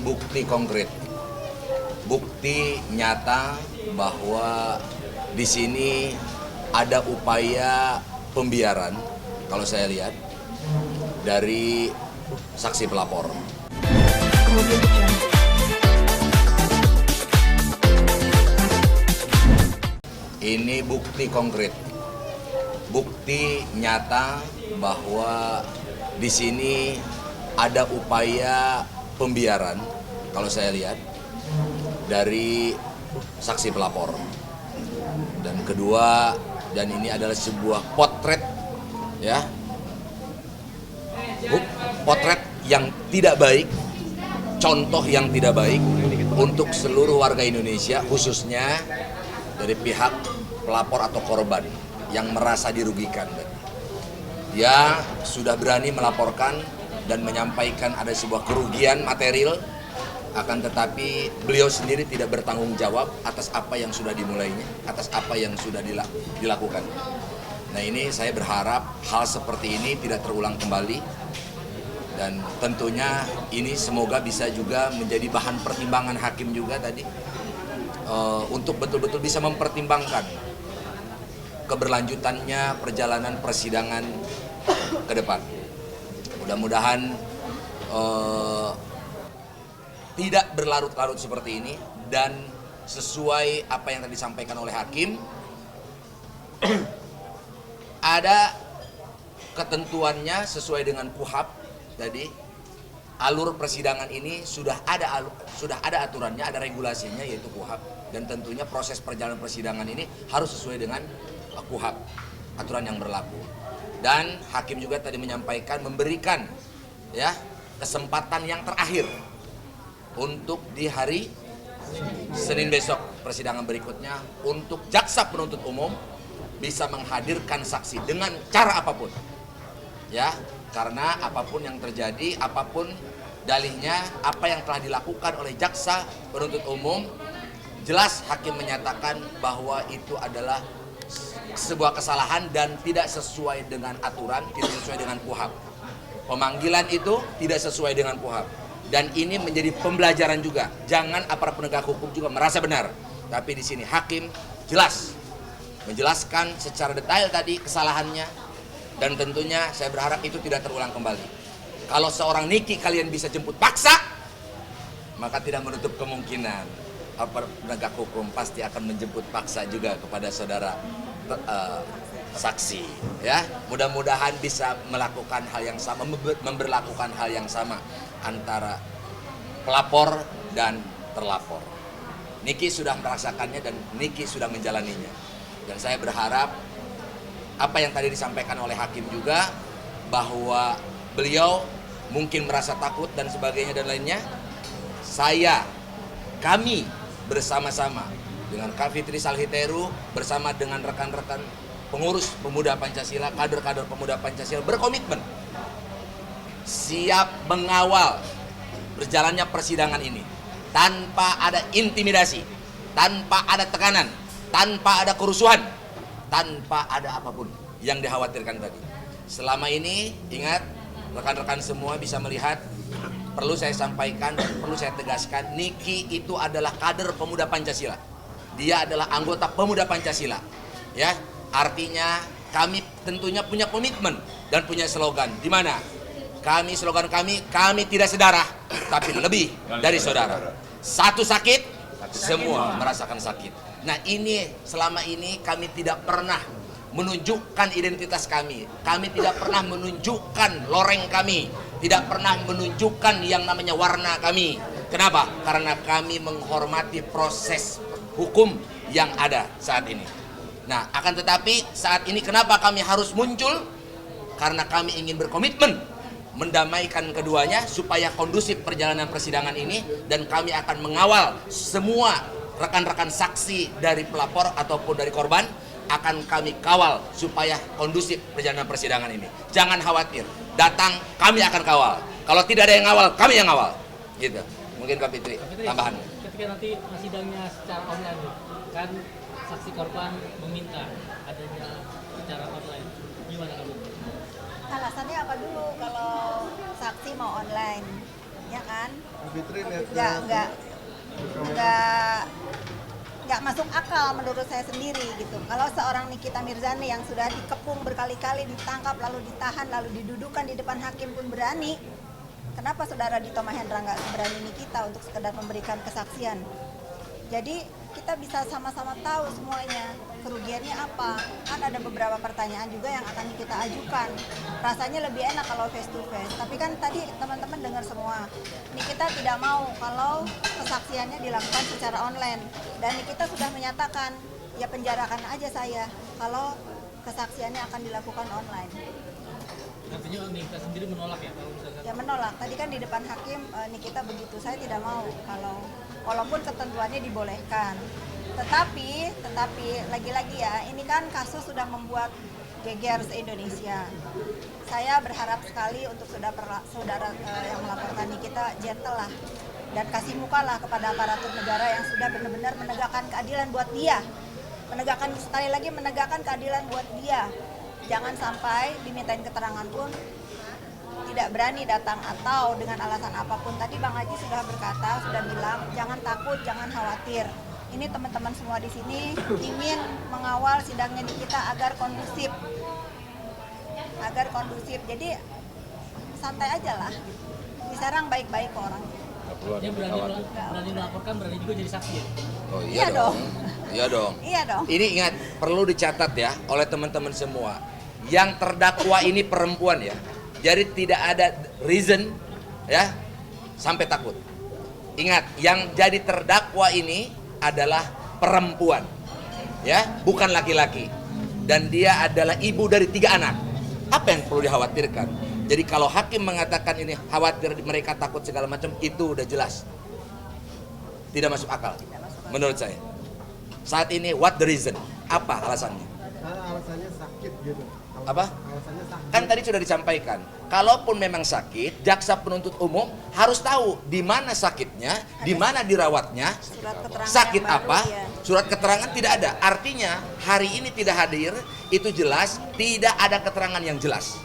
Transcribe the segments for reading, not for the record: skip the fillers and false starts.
bukti konkret, bukti nyata bahwa di sini ada upaya pembiaran, kalau saya lihat, dari saksi pelapor. Ini bukti konkret, bukti nyata bahwa di sini ada upaya pembiaran, kalau saya lihat, dari saksi pelapor. Dan kedua, dan ini adalah sebuah potret, ya, potret yang tidak baik, contoh yang tidak baik untuk seluruh warga Indonesia, khususnya dari pihak pelapor atau korban yang merasa dirugikan. Dia sudah berani melaporkan dan menyampaikan ada sebuah kerugian material, akan tetapi beliau sendiri tidak bertanggung jawab atas apa yang sudah dimulainya, atas apa yang sudah dilakukan. Nah, ini saya berharap hal seperti ini tidak terulang kembali, dan tentunya ini semoga bisa juga menjadi bahan pertimbangan hakim juga tadi, untuk betul-betul bisa mempertimbangkan keberlanjutannya perjalanan persidangan ke depan. Mudah-mudahan tidak berlarut-larut seperti ini, dan sesuai apa yang tadi disampaikan oleh hakim, ada ketentuannya sesuai dengan KUHP tadi. Alur persidangan ini sudah ada aturannya, ada regulasinya, yaitu KUHP, dan tentunya proses perjalanan persidangan ini harus sesuai dengan KUHP, aturan yang berlaku. Dan hakim juga tadi menyampaikan, memberikan, ya, kesempatan yang terakhir untuk di hari Senin besok persidangan berikutnya untuk jaksa penuntut umum bisa menghadirkan saksi dengan cara apapun, ya, karena apapun yang terjadi, apapun dalihnya, apa yang telah dilakukan oleh jaksa penuntut umum, jelas hakim menyatakan bahwa itu adalah sebuah kesalahan dan tidak sesuai dengan aturan, tidak sesuai dengan KUHP. Pemanggilan itu tidak sesuai dengan KUHP. Dan ini menjadi pembelajaran juga. Jangan aparat penegak hukum juga merasa benar. Tapi di sini hakim jelas menjelaskan secara detail tadi kesalahannya. Dan tentunya saya berharap itu tidak terulang kembali. Kalau seorang Niki kalian bisa jemput paksa, maka tidak menutup kemungkinan aparat penegak hukum pasti akan menjemput paksa juga kepada saudara saksi, ya. Mudah-mudahan bisa melakukan hal yang sama, memberlakukan hal yang sama antara pelapor dan terlapor. Niki sudah merasakannya dan Niki sudah menjalaninya. Dan saya berharap apa yang tadi disampaikan oleh hakim juga, bahwa beliau mungkin merasa takut dan sebagainya dan lainnya. Kami bersama-sama dengan Kak Fitri Salhiteru bersama dengan rekan-rekan pengurus pemuda Pancasila, kader-kader pemuda Pancasila berkomitmen siap mengawal berjalannya persidangan ini tanpa ada intimidasi, tanpa ada tekanan, tanpa ada kerusuhan, tanpa ada apapun yang dikhawatirkan tadi. Selama ini, ingat, rekan-rekan semua bisa melihat, perlu saya sampaikan dan perlu saya tegaskan, Niki itu adalah kader pemuda Pancasila. Dia adalah anggota pemuda Pancasila, ya. Artinya kami tentunya punya komitmen dan punya slogan, di mana slogan kami tidak sedarah, tapi lebih dari saudara. Satu sakit, semua merasakan sakit. Nah, ini selama ini kami tidak pernah menunjukkan identitas kami tidak pernah menunjukkan loreng kami, tidak pernah menunjukkan yang namanya warna kami. Kenapa? Karena kami menghormati proses hukum yang ada saat ini. Nah, akan tetapi saat ini kenapa kami harus muncul? Karena kami ingin berkomitmen mendamaikan keduanya supaya kondusif perjalanan persidangan ini, dan kami akan mengawal semua rekan-rekan saksi dari pelapor ataupun dari korban, akan kami kawal supaya kondusif perjalanan persidangan ini. Jangan khawatir, datang kami akan kawal. Kalau tidak ada yang ngawal, kami yang ngawal. Gitu. Mungkin Kak Fitri, tambahan. Ketika nanti sidangnya secara online, kan saksi korban meminta adanya secara online, gimana kamu? Alasannya apa dulu kalau saksi mau online? ya kan? Fitri lihat nggak masuk akal menurut saya sendiri gitu. Kalau seorang Nikita Mirzani yang sudah dikepung berkali-kali, ditangkap lalu ditahan lalu didudukan di depan hakim pun berani, kenapa saudara Dito Mahendra nggak seberani Nikita untuk sekedar memberikan kesaksian? Jadi kita bisa sama-sama tahu semuanya kerugiannya apa. Kan ada beberapa pertanyaan juga yang akan kita ajukan. Rasanya lebih enak kalau face to face. Tapi kan tadi teman-teman dengar semua. Nikita tidak mau kalau kesaksiannya dilakukan secara online. Dan Nikita sudah menyatakan, ya penjarakan aja saya kalau kesaksiannya akan dilakukan online. Artinya Nikita sendiri menolak ya kalau misalkan? Ya menolak. Tadi kan di depan hakim Nikita begitu. Saya tidak mau kalau walaupun ketentuannya dibolehkan. Tetapi lagi-lagi ya, ini kan kasus sudah membuat geger se-Indonesia. Saya berharap sekali untuk saudara yang melaporkan Nikita gentle lah dan kasih muka lah kepada aparatur negara yang sudah benar-benar menegakkan keadilan buat dia. Menegakkan keadilan buat dia. Jangan sampai dimintain keterangan pun tidak berani datang atau dengan alasan apapun. Tadi Bang Haji sudah berkata, sudah bilang, jangan takut, jangan khawatir. Ini teman-teman semua di sini ingin mengawal sidangnya Nikita agar kondusif. Jadi santai aja lah. Diserang baik-baik kok orang. Dia berani melaporkan, berani juga jadi saksi ya? Oh Iya dong. Iya dong. Iya dong. Ini ingat, perlu dicatat ya oleh teman-teman semua. Yang terdakwa ini perempuan ya. Jadi tidak ada reason ya sampai takut. Ingat, yang jadi terdakwa ini adalah perempuan. Ya, bukan laki-laki. Dan dia adalah ibu dari 3 anak. Apa yang perlu dikhawatirkan? Jadi kalau hakim mengatakan ini khawatir mereka takut segala macam, itu udah jelas. Tidak masuk akal. Menurut saya. Saat ini what the reason? Apa alasannya? Alasannya sakit gitu. Apa? Alasannya sakit. Kan tadi sudah disampaikan. Kalaupun memang sakit, jaksa penuntut umum harus tahu di mana sakitnya, di mana dirawatnya, Surat keterangan sakit yang baru, apa, ya. surat keterangan tidak ada. Artinya hari ini tidak hadir, itu jelas tidak ada keterangan yang jelas.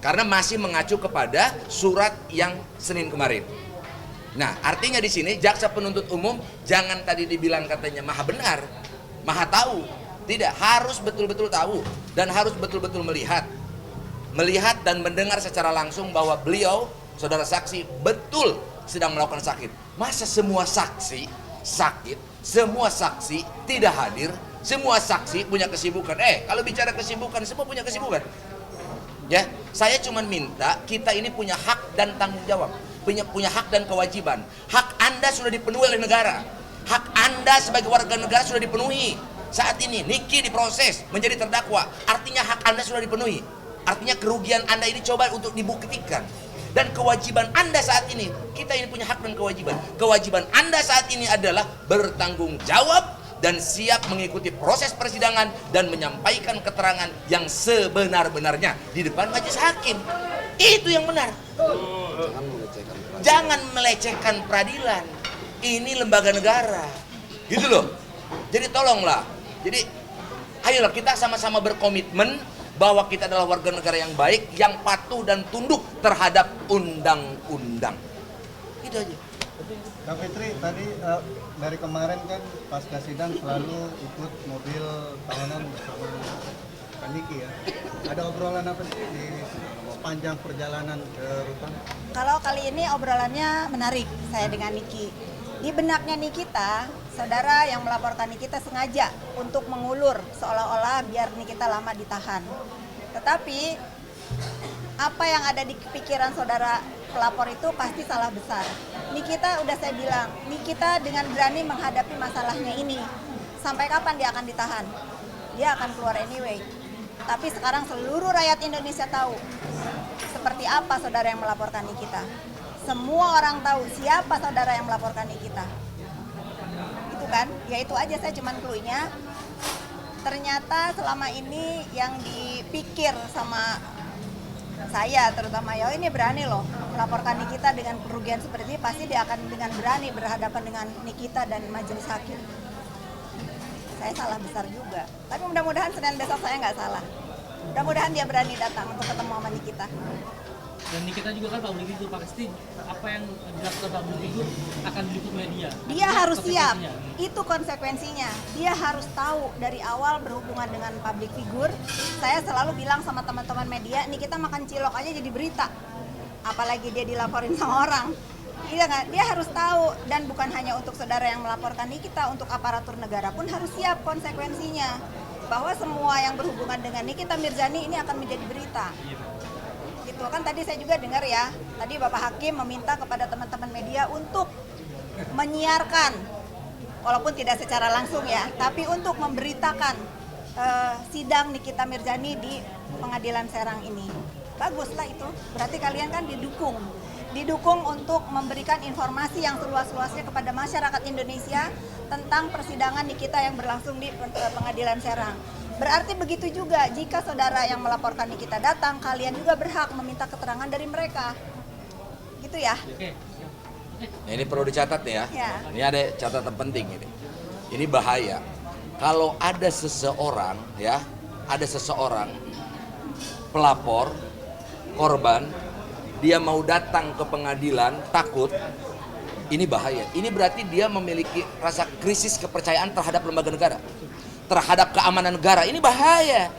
Karena masih mengacu kepada surat yang Senin kemarin. Nah, artinya di sini jaksa penuntut umum jangan tadi dibilang katanya maha benar, maha tahu. Tidak, harus betul-betul tahu dan harus betul-betul melihat dan mendengar secara langsung bahwa beliau, saudara saksi, betul sedang melakukan sakit. Masa semua saksi sakit, semua saksi tidak hadir, semua saksi punya kesibukan. Kalau bicara kesibukan, semua punya kesibukan. Ya, saya cuma minta kita ini punya hak dan tanggung jawab, punya hak dan kewajiban. Hak Anda sudah dipenuhi oleh negara. Hak Anda sebagai warga negara sudah dipenuhi. Saat ini Niki diproses menjadi terdakwa, artinya hak Anda sudah dipenuhi. Artinya kerugian Anda ini coba untuk dibuktikan. Dan kewajiban Anda saat ini, kita ini punya hak dan kewajiban. Kewajiban Anda saat ini adalah bertanggung jawab dan siap mengikuti proses persidangan dan menyampaikan keterangan yang sebenar-benarnya di depan majelis hakim. Itu yang benar. Jangan melecehkan peradilan. Ini lembaga negara. Gitu loh. Jadi tolonglah. Jadi ayolah kita sama-sama berkomitmen bahwa kita adalah warga negara yang baik, yang patuh dan tunduk terhadap undang-undang. Itu aja. Kak Fitri, tadi dari kemarin kan pasca sidang selalu ikut mobil tahanan bersama Kak Niki ya. Ada obrolan apa sih di panjang perjalanan ke rutan? Kalau kali ini obrolannya menarik saya dengan Niki. Di benaknya Nikita, saudara yang melaporkan Nikita sengaja untuk mengulur seolah-olah biar Nikita lama ditahan. Tetapi apa yang ada di pikiran saudara pelapor itu pasti salah besar. Nikita udah saya bilang, Nikita dengan berani menghadapi masalahnya ini. Sampai kapan dia akan ditahan? Dia akan keluar anyway. Tapi sekarang seluruh rakyat Indonesia tahu seperti apa saudara yang melaporkan Nikita. Semua orang tahu siapa saudara yang melaporkan Nikita. Itu kan, ya itu aja saya cuman clue-nya. Ternyata selama ini yang dipikir sama saya terutama ya ini berani loh melaporkan Nikita dengan kerugian seperti ini, pasti dia akan dengan berani berhadapan dengan Nikita dan majelis hakim. Saya salah besar juga, tapi mudah-mudahan Senin besok saya nggak salah. Mudah-mudahan dia berani datang untuk ketemu sama Nikita. Dan Nikita juga kan public figure, pasti apa yang dilakukan public figure akan diliput media. Dia harus siap, Konsekuensinya. itu konsekuensinya. Dia harus tahu dari awal berhubungan dengan public figure. Saya selalu bilang sama teman-teman media, nih kita makan cilok aja jadi berita. Apalagi dia dilaporin sama orang. Iya nggak? Dia harus tahu, dan bukan hanya untuk saudara yang melaporkan Nikita, untuk aparatur negara pun harus siap konsekuensinya. Bahwa semua yang berhubungan dengan Nikita Mirzani ini akan menjadi berita. Gitu kan, tadi saya juga dengar ya, tadi Bapak Hakim meminta kepada teman-teman media untuk menyiarkan, walaupun tidak secara langsung ya, tapi untuk memberitakan sidang Nikita Mirzani di Pengadilan Serang ini. Baguslah itu, berarti kalian kan didukung untuk memberikan informasi yang seluas-luasnya kepada masyarakat Indonesia tentang persidangan Nikita yang berlangsung di Pengadilan Serang. Berarti begitu juga jika saudara yang melaporkan Nikita datang, kalian juga berhak meminta keterangan dari mereka. Gitu ya? Oke. Nah, ini perlu dicatat ya. Ya. Ini ada catatan penting ini. Ini bahaya. Kalau ada seseorang ya, ada seseorang pelapor, korban, dia mau datang ke pengadilan takut, ini bahaya. Ini berarti dia memiliki rasa krisis kepercayaan terhadap lembaga negara, terhadap keamanan negara. Ini bahaya.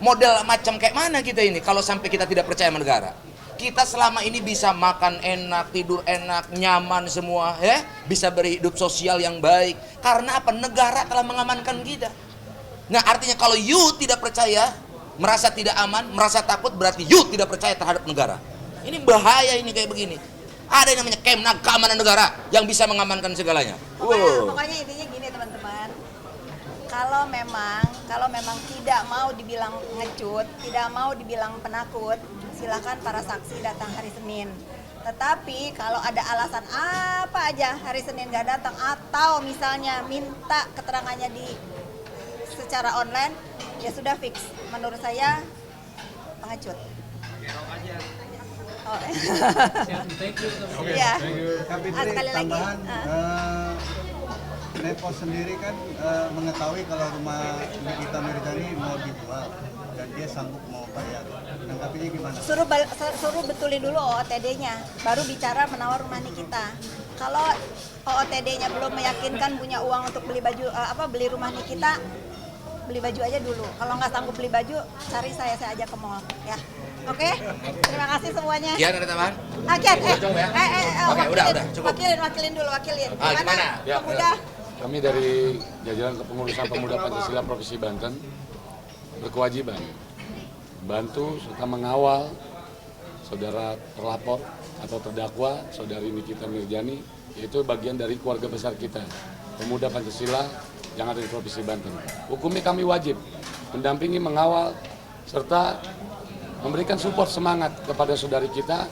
Model macam kayak mana kita ini kalau sampai kita tidak percaya sama negara? Kita selama ini bisa makan enak, tidur enak, nyaman semua, ya, bisa berhidup sosial yang baik. Karena apa? Negara telah mengamankan kita. Nah, artinya kalau you tidak percaya, merasa tidak aman, merasa takut, berarti you tidak percaya terhadap negara. Ini bahaya ini kayak begini. Ada yang namanya Kemnag, keamanan negara, yang bisa mengamankan segalanya. Pokoknya intinya gini teman-teman. Kalau memang tidak mau dibilang ngecut, tidak mau dibilang penakut, silakan para saksi datang hari Senin. Tetapi kalau ada alasan apa aja hari Senin nggak datang, atau misalnya minta keterangannya secara online, ya sudah fix. Menurut saya pengecut. Oh. Thank you. Ya. Tapi Sekali lagi. tambahan, Nepo sendiri kan mengetahui kalau rumah Nikita Mirzani mau dijual dan dia sanggup mau bayar. Tanggapinya gimana? Suruh betulin dulu OOTD-nya, baru bicara menawar rumah Nikita. Kalau OOTD-nya belum meyakinkan punya uang untuk beli baju beli rumah Nikita, beli baju aja dulu. Kalau nggak sanggup beli baju, cari saya ajak ke mall, ya. Oke? Terima kasih semuanya. Kian ada tambahan? Kian, Cukup ya? Oke, udah, cukup. Wakilin dulu. Gimana? Ya, Pemuda? kami dari jajaran kepengurusan pemuda Pancasila Provinsi Banten berkewajiban bantu serta mengawal saudara terlapor atau terdakwa saudari Nikita Mirzani, yaitu bagian dari keluarga besar kita, pemuda Pancasila yang ada di Provinsi Banten. Hukumnya kami wajib mendampingi, mengawal, serta memberikan support semangat kepada saudari kita,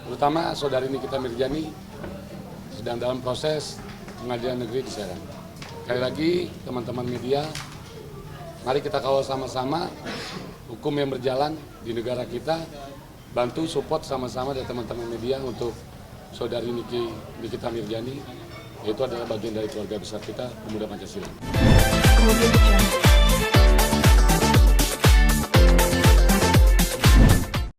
terutama saudari Nikita Mirzani sedang dalam proses Pengadilan Negeri di Serang. Sekali lagi teman-teman media, mari kita kawal sama-sama hukum yang berjalan di negara kita, bantu support sama-sama dari teman-teman media untuk saudari Nikita Mirzani, yaitu adalah bagian dari keluarga besar kita, pemuda Pancasila.